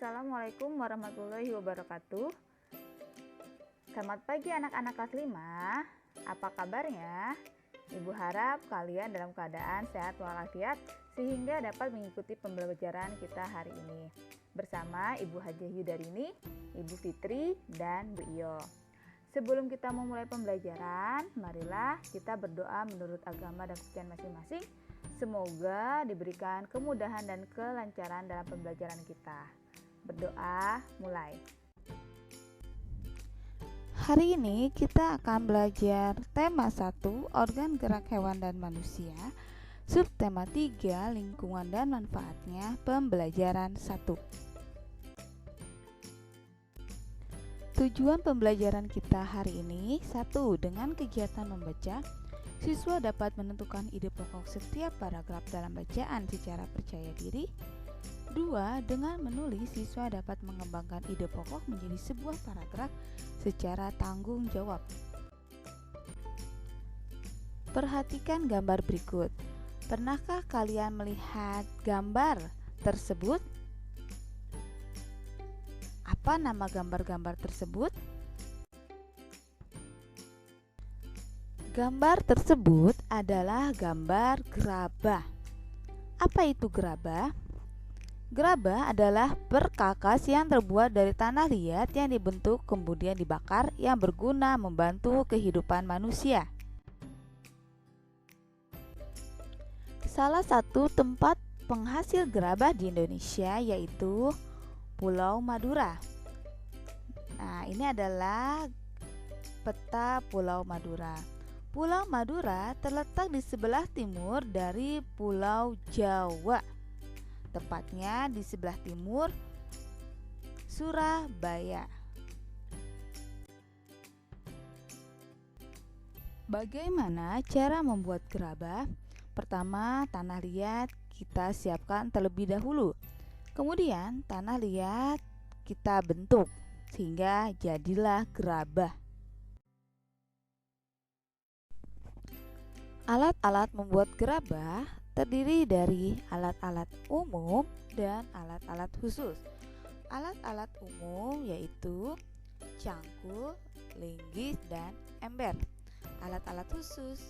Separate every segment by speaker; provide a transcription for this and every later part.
Speaker 1: Assalamualaikum warahmatullahi wabarakatuh. Selamat pagi anak-anak kelas 5. Apa kabarnya? Ibu harap kalian dalam keadaan sehat walafiat sehingga dapat mengikuti pembelajaran kita hari ini bersama Ibu Hajah Yudarini, Ibu Fitri, dan Bu Iyo. Sebelum kita memulai pembelajaran, marilah kita berdoa menurut agama dan kepercayaan masing-masing. Semoga diberikan kemudahan dan kelancaran dalam pembelajaran kita. Berdoa mulai.
Speaker 2: Hari ini kita akan belajar tema 1, organ gerak hewan dan manusia, subtema 3, lingkungan dan manfaatnya, pembelajaran 1. Tujuan pembelajaran kita hari ini: 1. Dengan kegiatan membaca, siswa dapat menentukan ide pokok setiap paragraf dalam bacaan secara percaya diri. 2. Dengan menulis, siswa dapat mengembangkan ide pokok menjadi sebuah paragraf secara tanggung jawab. Perhatikan gambar berikut. Pernahkah kalian melihat gambar tersebut? Apa nama gambar-gambar tersebut? Gambar tersebut adalah gambar gerabah. Apa itu gerabah? Gerabah adalah perkakas yang terbuat dari tanah liat yang dibentuk kemudian dibakar yang berguna membantu kehidupan manusia. Salah satu tempat penghasil gerabah di Indonesia yaitu Pulau Madura. Nah, ini adalah peta Pulau Madura. Pulau Madura terletak di sebelah timur dari Pulau Jawa. Tepatnya di sebelah timur Surabaya. Bagaimana cara membuat gerabah? Pertama, tanah liat kita siapkan terlebih dahulu. Kemudian tanah liat kita bentuk sehingga jadilah gerabah. Alat-alat membuat gerabah terdiri dari alat-alat umum dan alat-alat khusus. Alat-alat umum yaitu cangkul, linggis, dan ember. Alat-alat khusus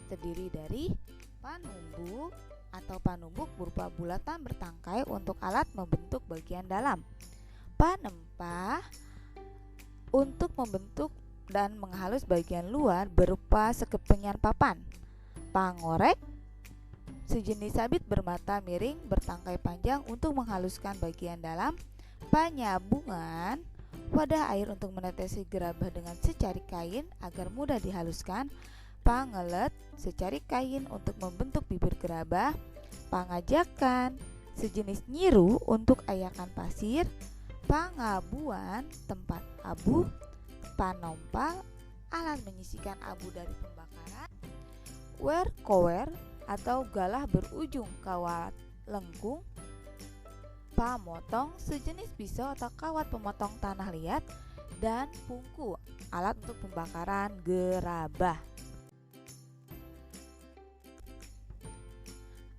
Speaker 2: terdiri dari panumbuk atau panumbuk berupa bulatan bertangkai untuk alat membentuk bagian dalam. Panempah untuk membentuk dan menghalus bagian luar berupa sekepenyan papan. Pangorek sejenis sabit bermata miring bertangkai panjang untuk menghaluskan bagian dalam. Penyambungan wadah air untuk menetesi gerabah dengan secari kain agar mudah dihaluskan. Pangelet secari kain untuk membentuk bibir gerabah. Pangajakan sejenis nyiru untuk ayakan pasir. Pangabuan tempat abu. Panompal alat menyisikan abu dari pembakaran. Werkower atau galah berujung kawat lengkung. Pamotong sejenis pisau atau kawat pemotong tanah liat. Dan pungku alat untuk pembakaran gerabah.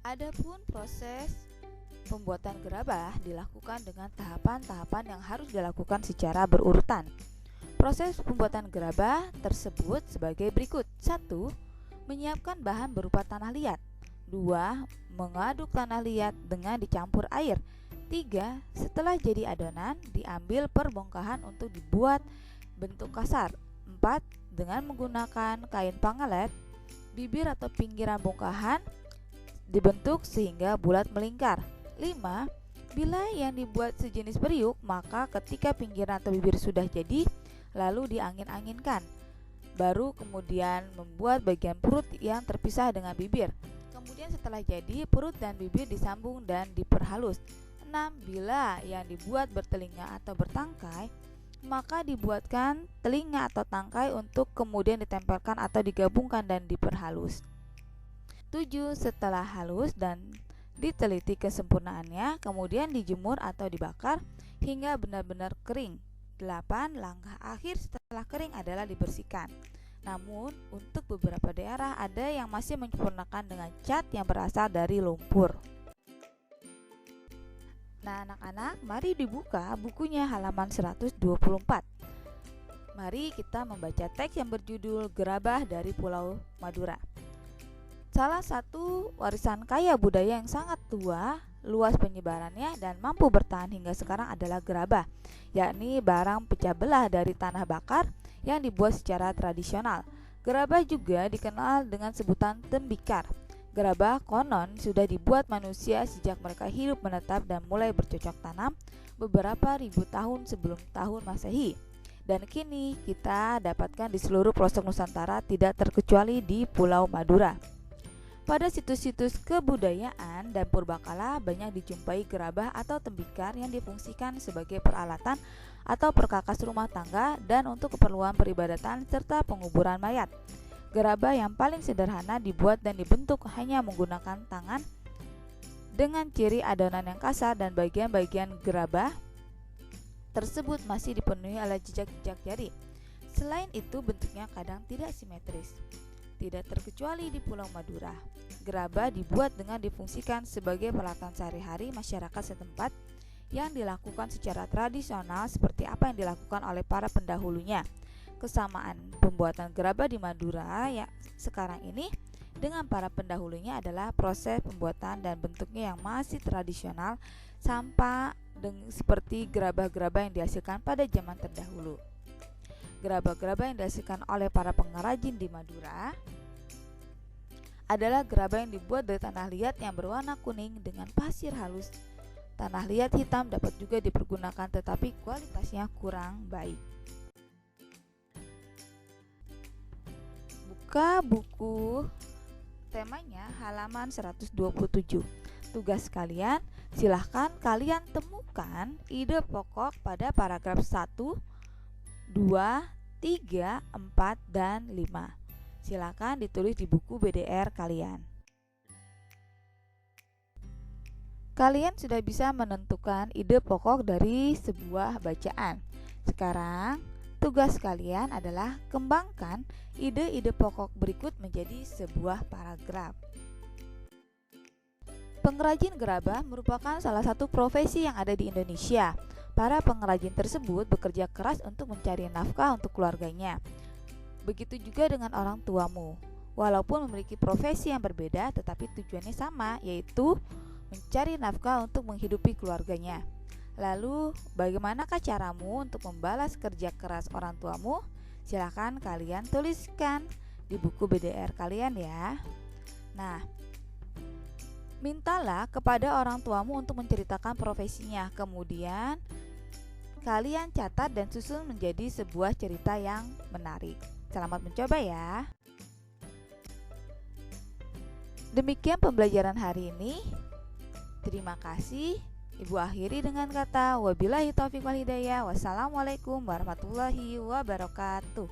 Speaker 2: Adapun proses pembuatan gerabah dilakukan dengan tahapan-tahapan yang harus dilakukan secara berurutan. Proses pembuatan gerabah tersebut sebagai berikut. 1. Menyiapkan bahan berupa tanah liat. 2. Mengaduk tanah liat dengan dicampur air. 3. Setelah jadi adonan, diambil perbongkahan untuk dibuat bentuk kasar. 4. Dengan menggunakan kain pangelet, bibir atau pinggiran bongkahan dibentuk sehingga bulat melingkar. 5. Bila yang dibuat sejenis periuk, maka ketika pinggiran atau bibir sudah jadi, lalu diangin-anginkan. Baru kemudian membuat bagian perut yang terpisah dengan bibir. Kemudian setelah jadi, perut dan bibir disambung dan diperhalus. 6. Bila yang dibuat bertelinga atau bertangkai, maka dibuatkan telinga atau tangkai untuk kemudian ditempelkan atau digabungkan dan diperhalus. 7. Setelah halus dan diteliti kesempurnaannya, kemudian dijemur atau dibakar hingga benar-benar kering. 8. Langkah akhir setelah kering adalah dibersihkan. Namun, untuk beberapa daerah ada yang masih menyempurnakan dengan cat yang berasal dari lumpur. Nah, anak-anak, mari dibuka bukunya halaman 124. Mari kita membaca teks yang berjudul Gerabah dari Pulau Madura. Salah satu warisan kaya budaya yang sangat tua, luas penyebarannya, dan mampu bertahan hingga sekarang adalah gerabah, yakni barang pecah belah dari tanah bakar yang dibuat secara tradisional. Gerabah juga dikenal dengan sebutan tembikar. Gerabah konon sudah dibuat manusia sejak mereka hidup menetap dan mulai bercocok tanam beberapa ribu tahun sebelum tahun Masehi. Dan kini kita dapatkan di seluruh pelosok Nusantara, tidak terkecuali di Pulau Madura. Pada situs-situs kebudayaan dan purbakala banyak dijumpai gerabah atau tembikar yang difungsikan sebagai peralatan atau perkakas rumah tangga dan untuk keperluan peribadatan serta penguburan mayat. Gerabah yang paling sederhana dibuat dan dibentuk hanya menggunakan tangan dengan ciri adonan yang kasar, dan bagian-bagian gerabah tersebut masih dipenuhi oleh jejak-jejak jari. Selain itu, bentuknya kadang tidak simetris. Tidak terkecuali di Pulau Madura, gerabah dibuat dengan difungsikan sebagai peralatan sehari-hari masyarakat setempat yang dilakukan secara tradisional seperti apa yang dilakukan oleh para pendahulunya. Kesamaan pembuatan gerabah di Madura ya sekarang ini dengan para pendahulunya adalah proses pembuatan dan bentuknya yang masih tradisional, sama seperti gerabah-gerabah yang dihasilkan pada zaman terdahulu. Gerabah-gerabah yang dihasilkan oleh para pengrajin di Madura adalah gerabah yang dibuat dari tanah liat yang berwarna kuning dengan pasir halus. Tanah liat hitam dapat juga dipergunakan, tetapi kualitasnya kurang baik. Buka buku temanya halaman 127. Tugas kalian, silahkan kalian temukan ide pokok pada paragraf 1, 2, 3, 4, dan 5. Silahkan ditulis di buku BDR kalian. Kalian sudah bisa menentukan ide pokok dari sebuah bacaan. Sekarang tugas kalian adalah kembangkan ide-ide pokok berikut menjadi sebuah paragraf. Pengrajin gerabah merupakan salah satu profesi yang ada di Indonesia. Para pengrajin tersebut bekerja keras untuk mencari nafkah untuk keluarganya. Begitu juga dengan orang tuamu. Walaupun memiliki profesi yang berbeda, tetapi tujuannya sama, yaitu mencari nafkah untuk menghidupi keluarganya. Lalu, bagaimanakah caramu untuk membalas kerja keras orang tuamu? Silakan kalian tuliskan di buku BDR kalian ya. Nah, mintalah kepada orang tuamu untuk menceritakan profesinya. Kemudian, kalian catat dan susun menjadi sebuah cerita yang menarik. Selamat mencoba ya. Demikian pembelajaran hari ini. Terima kasih. Ibu akhiri dengan kata wabillahi taufiq wal hidayah. Wassalamualaikum warahmatullahi wabarakatuh.